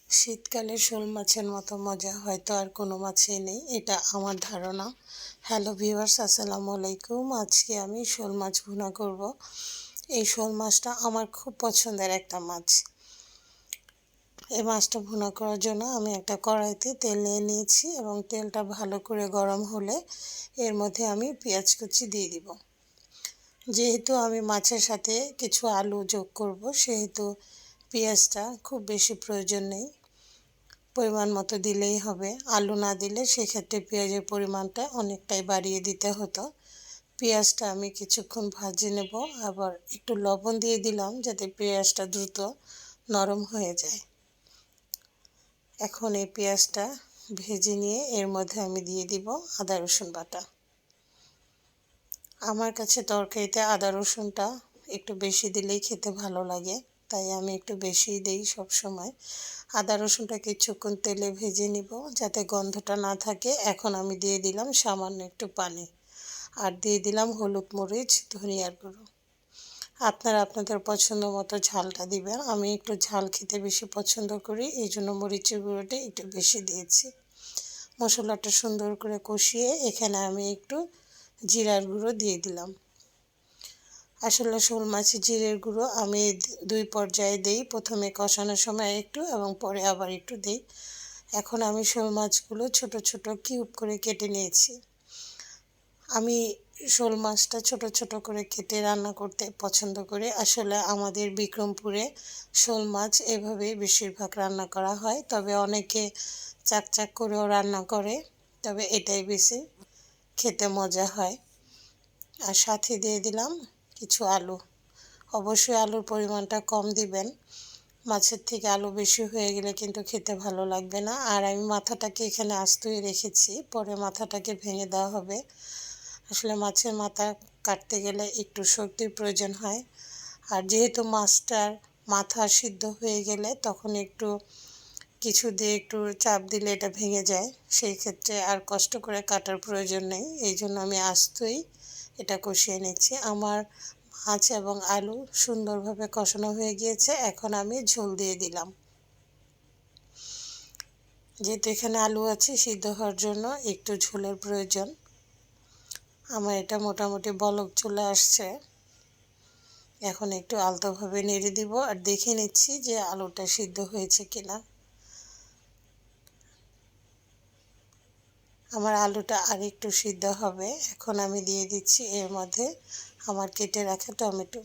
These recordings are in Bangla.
শীতকালে শোল মাছের মতো মজা হয়তো আর কোনো মাছেই নেই, এটা আমার ধারণা। হ্যালো ভিউয়ার্স, আসসালামু আলাইকুম। আজকে আমি শোল মাছ ভুনা করব। এই শোল মাছটা আমার খুব পছন্দের একটা মাছ। এই মাছটা ভুনা করার জন্য আমি একটা কড়াইতে তেল নিয়ে নিয়েছি এবং তেলটা ভালো করে গরম হলে এর মধ্যে আমি পেঁয়াজ কুচি দিয়ে দিব। যেহেতু আমি মাছের সাথে কিছু আলু যোগ করব, সেহেতু পেঁয়াজটা খুব বেশি প্রয়োজন নেই, পরিমাণ মতো দিলেই হবে। আলু না দিলে সেক্ষেত্রে পেঁয়াজের পরিমাণটা অনেকটাই বাড়িয়ে দিতে হতো। পেঁয়াজটা আমি কিছুক্ষণ ভাজে নেব, আবার একটু লবণ দিয়ে দিলাম যাতে পেঁয়াজটা দ্রুত নরম হয়ে যায়। এখন এই পেঁয়াজটা ভেজে নিয়ে এর মধ্যে আমি দিয়ে দিব আদা রসুন বাটা। আমার কাছে তরকারিতে আদা রসুনটা একটু বেশি দিলেই খেতে ভালো লাগে, তাই আমি একটু বেশিই দিই সব সময়। আদা রসুনটা কিছুক্ষণ তেলে ভেজে নিব যাতে গন্ধটা না থাকে। এখন আমি দিয়ে দিলাম সামান্য একটু পানি, আর দিয়ে দিলাম হলুদ, মরিচ, ধনিয়ার গুঁড়ো। আপনারা আপনাদের পছন্দ মতো ঝালটা দিবেন। আমি একটু ঝাল খেতে বেশি পছন্দ করি, এই জন্য মরিচের গুঁড়োটা একটু বেশি দিয়েছি। মশলাটা সুন্দর করে কষিয়ে এখানে আমি একটু জিরার গুঁড়ো দিয়ে দিলাম। আসলে শোল মাছে জিরের গুঁড়ো আমি দুই পর্যায়ে দিই, প্রথমে কষানোর সময় একটু এবং পরে আবার একটু দিই। এখন আমি শোল মাছগুলো ছোট ছোট কিউব করে কেটে নিয়েছি। আমি শোল মাছটা ছোট ছোট করে কেটে রান্না করতে পছন্দ করি। আসলে আমাদের বিক্রমপুরে শোল মাছ এভাবেই বেশিরভাগ রান্না করা হয়, তবে অনেকে চাকচাক করেও রান্না করে, তবে এটাই বেশি খেতে মজা হয়। আর সাথে দিয়ে দিলাম কিছু আলু। অবশ্যই আলুর পরিমাণটা কম দিবেন, মাছের থেকে আলু বেশি হয়ে গেলে কিন্তু খেতে ভালো লাগবে না। আর আমি মাথাটাকে এখানে আস্তই রেখেছি, পরে মাথাটাকে ভেঙে দেওয়া হবে। আসলে মাছের মাথা কাটতে গেলে একটু শক্তির প্রয়োজন হয়, আর যেহেতু মাছটার মাথা সিদ্ধ হয়ে গেলে তখন একটু কিছু দিয়ে একটু চাপ দিলে এটা ভেঙে যায়, সেই ক্ষেত্রে আর কষ্ট করে কাটার প্রয়োজন নেই। এই জন্য আমি আস্তই এটা কষিয়ে নিচ্ছি। আমার মাছ এবং আলু সুন্দরভাবে কষানো হয়ে গিয়েছে, এখন আমি ঝোল দিয়ে দিলাম। যেহেতু এখানে আলু আছে, সিদ্ধ হওয়ার জন্য একটু ঝোলের প্রয়োজন। আমার এটা মোটামুটি বলক চলে আসছে। এখন একটু আলতোভাবে নেড়ে দিব আর দেখে নিচ্ছি যে আলুটা সিদ্ধ হয়েছে কিনা। আমার আলুটা আর একটু সিদ্ধ হবে। এখন আমি দিয়ে দিচ্ছি এর মধ্যে আমার কেটে রাখা টমেটো।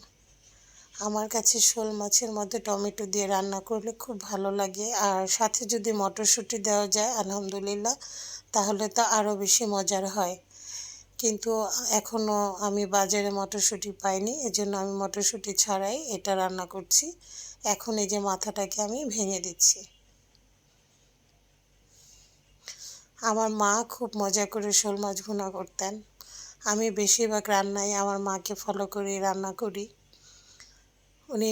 আমার কাছে শোল মাছের মধ্যে টমেটো দিয়ে রান্না করলে খুব ভালো লাগে, আর সাথে যদি মটরশুঁটি দেওয়া যায় আলহামদুলিল্লাহ, তাহলে তো আরও বেশি মজার হয়। কিন্তু এখনও আমি বাজারে মটরশুঁটি পাইনি, এজন্য আমি মটরশুঁটি ছাড়াই এটা রান্না করছি। এখন এই যে মাথাটাকে আমি ভেঙে দিচ্ছি। আমার মা খুব মজা করে শোল মাছ ভুনা করতেন। আমি বেশিরভাগ রান্নায় আমার মাকে ফলো করে রান্না করি। উনি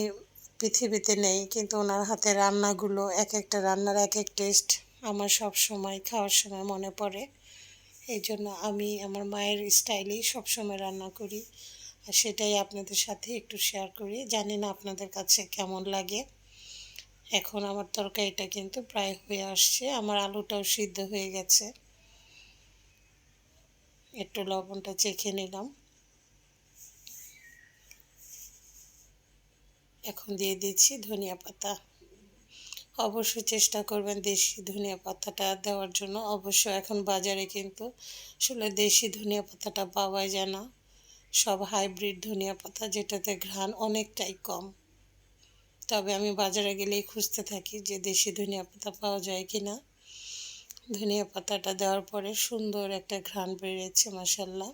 পৃথিবীতে নেই, কিন্তু ওনার হাতে রান্নাগুলো, এক একটা রান্নার এক এক টেস্ট আমার সব সময় খাওয়ার সময় মনে পড়ে। এই জন্য আমি আমার মায়ের স্টাইলেই সবসময় রান্না করি, আর সেটাই আপনাদের সাথে একটু শেয়ার করি। জানি না আপনাদের কাছে কেমন লাগে। এখন আমার তরকারিটা কিন্তু প্রায় হয়ে আসছে, আমার আলুটাও সিদ্ধ হয়ে গেছে। একটু লবণটা চেখে নিলাম। এখন দিয়ে দিচ্ছি ধনিয়া পাতা। অবশ্যই চেষ্টা করবেন দেশি ধনিয়া পাতাটা দেওয়ার জন্য। অবশ্য এখন বাজারে কিন্তু আসলে দেশি ধনিয়া পাতাটা পাওয়াই যায় না, সব হাইব্রিড ধনিয়া পাতা, যেটাতে ঘ্রাণ অনেকটাই কম। তবে আমি বাজারে গেলেই খুঁজতে থাকি যে দেশি ধনিয়া পাতা পাওয়া যায় কি না। ধনিয়া পাতাটা দেওয়ার পরে সুন্দর একটা ঘ্রাণ বেরিয়েছে, মাশাল্লাহ।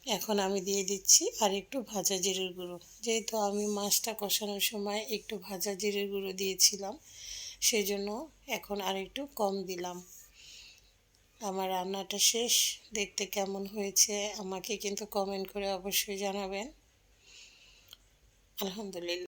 এখন আমি দিয়ে দিচ্ছি আর একটু ভাজা জিরের গুঁড়ো। যেহেতু আমি মাছটা কষানোর সময় একটু ভাজা জিরের গুঁড়ো দিয়েছিলাম, সেই জন্য এখন আর একটু কম দিলাম। আমার রান্নাটা শেষ। দেখতে কেমন হয়েছে আমাকে কিন্তু কমেন্ট করে অবশ্যই জানাবেন। আলহামদুলিল্লাহ।